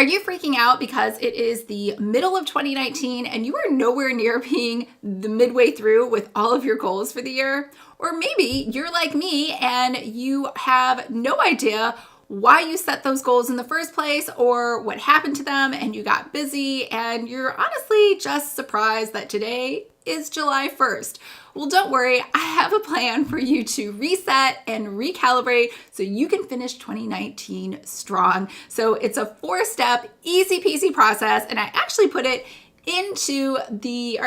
Are you freaking out because it is the middle of 2019 and you are nowhere near being the midway through with all of your goals for the year? Or maybe you're like me and you have no idea why you set those goals in the first place or what happened to them and you got busy and you're honestly just surprised that today is July 1st. Well, don't worry, I have a plan for you to reset and recalibrate so you can finish 2019 strong. So it's a 4-step, easy peasy process, and I actually put it into the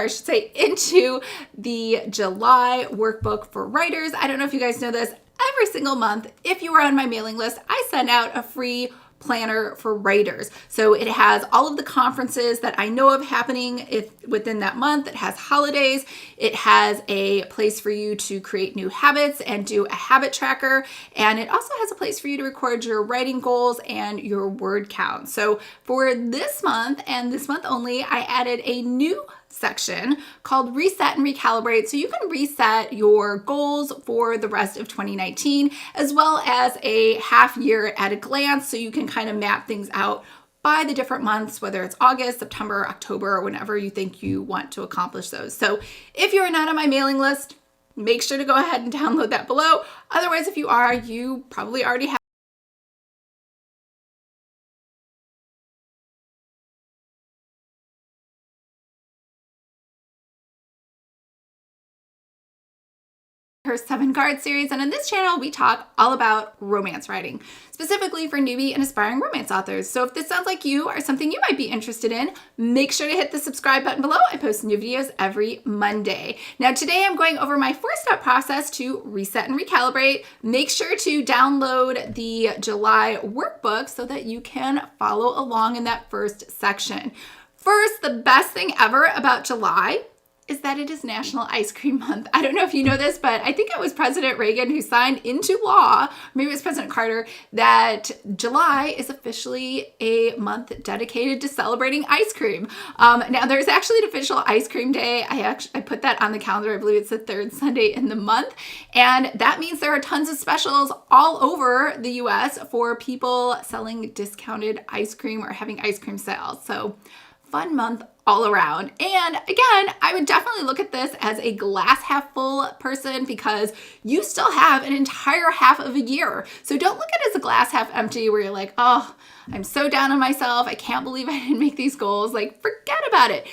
July workbook for writers. I don't know if you guys know this. Every single month, if you are on my mailing list, I send out a free planner for writers. So it has all of the conferences that I know of happening within that month. It has holidays. It has a place for you to create new habits and do a habit tracker. And it also has a place for you to record your writing goals and your word count. So for this month and this month only, I added a new section called Reset and Recalibrate. So you can reset your goals for the rest of 2019, as well as a half year at a glance. So you can kind of map things out by the different months, whether it's August, September, October, or whenever you think you want to accomplish those. So if you're not on my mailing list, make sure to go ahead and download that below. Otherwise, if you are, you probably already have her 7 Guard series, and on this channel we talk all about romance writing, specifically for newbie and aspiring romance authors. So if this sounds like you or something you might be interested in, make sure to hit the subscribe button below. I post new videos every Monday. Now today I'm going over my 4-step process to reset and recalibrate. Make sure to download the July workbook so that you can follow along in that first section. First, the best thing ever about July is that it is National Ice Cream Month. I don't know if you know this, but I think it was President Reagan who signed into law, maybe it was President Carter, that July is officially a month dedicated to celebrating ice cream. Now there's actually an official ice cream day. I put that on the calendar. I believe it's the 3rd Sunday in the month. And that means there are tons of specials all over the US for people selling discounted ice cream or having ice cream sales. So fun month all around. And again, I would definitely look at this as a glass half full person because you still have an entire half of a year. So don't look at it as a glass half empty where you're like, oh, I'm so down on myself. I can't believe I didn't make these goals. Like, forget about it.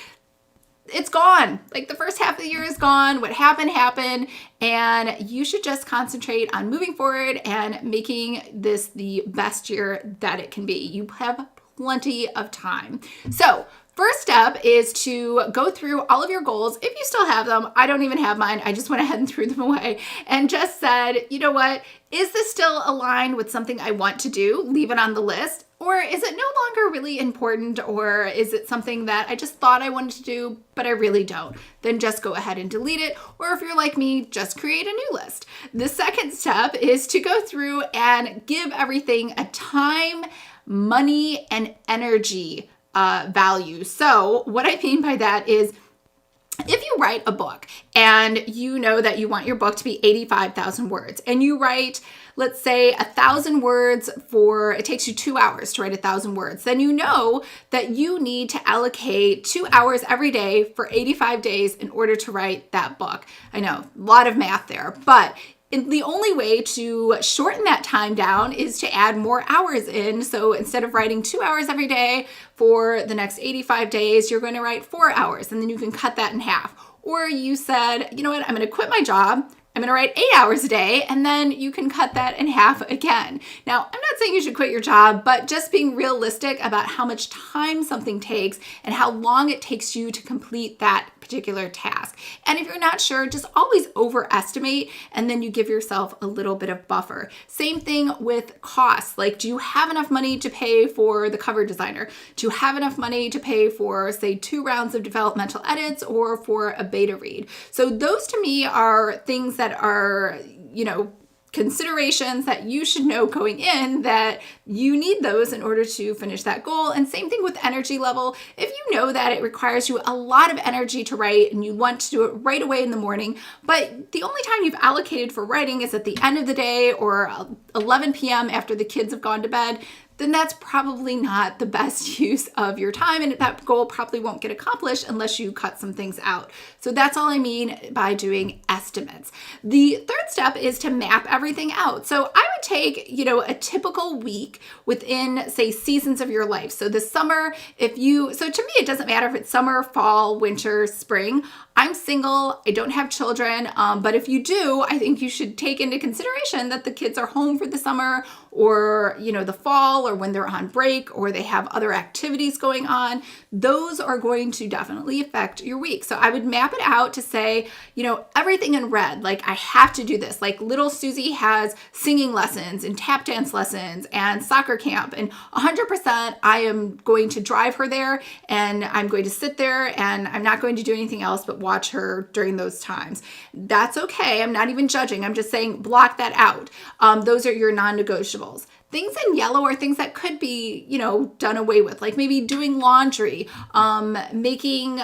It's gone. Like, the first half of the year is gone. What happened, happened. And you should just concentrate on moving forward and making this the best year that it can be. You have plenty of time. So first step is to go through all of your goals. If you still have them, I don't even have mine. I just went ahead and threw them away and just said, you know what? Is this still aligned with something I want to do? Leave it on the list. Or is it no longer really important? Or is it something that I just thought I wanted to do, but I really don't? Then just go ahead and delete it. Or if you're like me, just create a new list. The second step is to go through and give everything a time, money, and energy value. So what I mean by that is, if you write a book and you know that you want your book to be 85,000 words and you write, let's say 1,000 words it takes you 2 hours to write 1,000 words, then you know that you need to allocate 2 hours every day for 85 days in order to write that book. I know, a lot of math there, but the only way to shorten that time down is to add more hours in. So instead of writing 2 hours every day for the next 85 days, you're going to write 4 hours, and then you can cut that in half. Or you said, you know what, I'm going to quit my job. I'm going to write 8 hours a day, and then you can cut that in half again. Now, I'm not saying you should quit your job, but just being realistic about how much time something takes and how long it takes you to complete that particular task. And if you're not sure, just always overestimate, and then you give yourself a little bit of buffer. Same thing with costs. Like, do you have enough money to pay for the cover designer? Do you have enough money to pay for, say, 2 rounds of developmental edits or for a beta read? So those to me are things that are, considerations that you should know going in, that you need those in order to finish that goal. And same thing with energy level. If you know that it requires you a lot of energy to write and you want to do it right away in the morning, but the only time you've allocated for writing is at the end of the day or 11 p.m. after the kids have gone to bed, then that's probably not the best use of your time, and that goal probably won't get accomplished unless you cut some things out. So that's all I mean by doing estimates. The third step is to map everything out. So I would take, a typical week within, say, seasons of your life. So the summer, so to me, it doesn't matter if it's summer, fall, winter, spring. I'm single, I don't have children, but if you do, I think you should take into consideration that the kids are home for the summer or, the fall, or when they're on break or they have other activities going on. Those are going to definitely affect your week. So I would map it out to say, everything in red, like I have to do this. Like little Susie has singing lessons and tap dance lessons and soccer camp, and 100% I am going to drive her there, and I'm going to sit there, and I'm not going to do anything else but watch her during those times. That's okay. I'm not even judging. I'm just saying block that out. Those are your non-negotiables. Things in yellow are things that could be, done away with, like maybe doing laundry, making,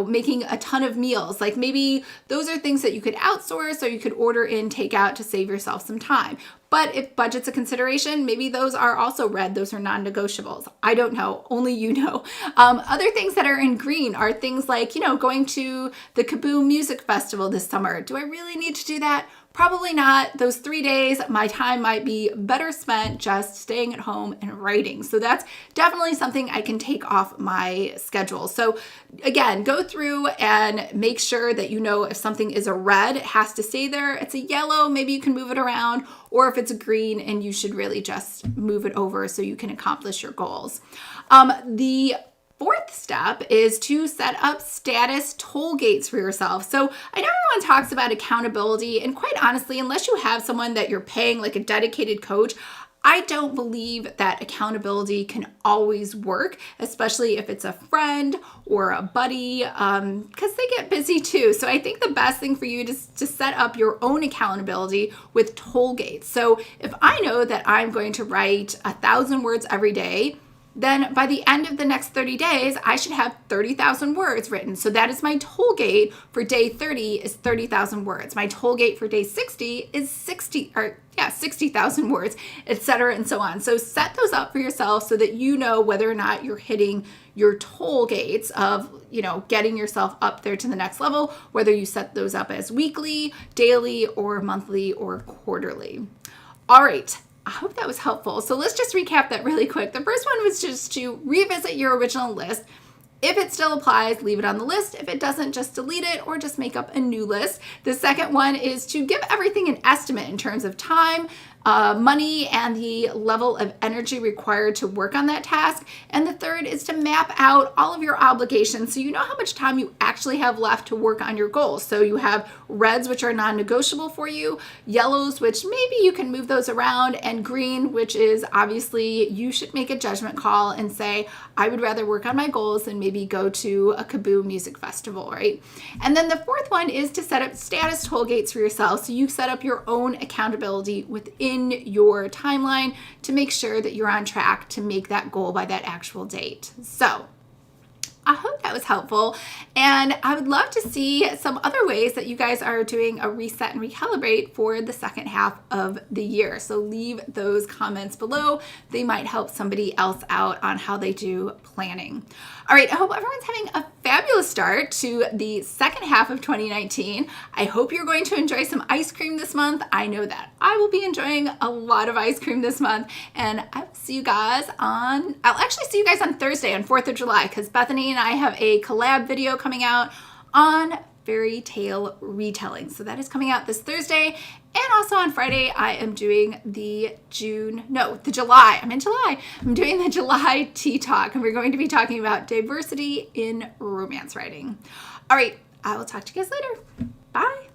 making a ton of meals. Like maybe those are things that you could outsource or you could order in takeout to save yourself some time. But if budget's a consideration, maybe those are also red. Those are non-negotiables. I don't know. Only you know. Other things that are in green are things like, going to the Kaboom Music Festival this summer. Do I really need to do that? Probably not. Those 3 days, my time might be better spent just staying at home and writing. So that's definitely something I can take off my schedule. So again, go through and make sure that if something is a red, it has to stay there. It's a yellow, maybe you can move it around, or if it's a green, and you should really just move it over so you can accomplish your goals. The fourth step is to set up status toll gates for yourself. So I know everyone talks about accountability, and quite honestly, unless you have someone that you're paying like a dedicated coach, I don't believe that accountability can always work, especially if it's a friend or a buddy, because they get busy too. So I think the best thing for you is to set up your own accountability with toll gates. So if I know that I'm going to write 1,000 words every day, then by the end of the next 30 days, I should have 30,000 words written. So that is my toll gate for day 30 is 30,000 words. My toll gate for day 60 is 60,000 words, etc. and so on. So set those up for yourself so that you know whether or not you're hitting your toll gates of, getting yourself up there to the next level, whether you set those up as weekly, daily, or monthly, or quarterly. All right. I hope that was helpful. So let's just recap that really quick. The first one was just to revisit your original list. If it still applies, leave it on the list. If it doesn't, just delete it or just make up a new list. The second one is to give everything an estimate in terms of time, money, and the level of energy required to work on that task. And the third is to map out all of your obligations so you know how much time you actually have left to work on your goals. So you have reds, which are non-negotiable for you, yellows, which maybe you can move those around, and green, which is obviously you should make a judgment call and say, I would rather work on my goals than maybe go to a Kaboom Music Festival, right? And then the fourth one is to set up status toll gates for yourself. So you set up your own accountability within your timeline to make sure that you're on track to make that goal by that actual date. So I hope that was helpful, and I would love to see some other ways that you guys are doing a reset and recalibrate for the second half of the year. So leave those comments below. They might help somebody else out on how they do planning. All right, I hope everyone's having a fabulous start to the second half of 2019. I hope you're going to enjoy some ice cream this month. I know that I will be enjoying a lot of ice cream this month, and I'll actually see you guys on Thursday on 4th of July, because Bethany and I have a collab video coming out on fairy tale retelling. So that is coming out this Thursday. And also on Friday, I am doing July. I'm doing the July Tea Talk, and we're going to be talking about diversity in romance writing. All right, I will talk to you guys later. Bye.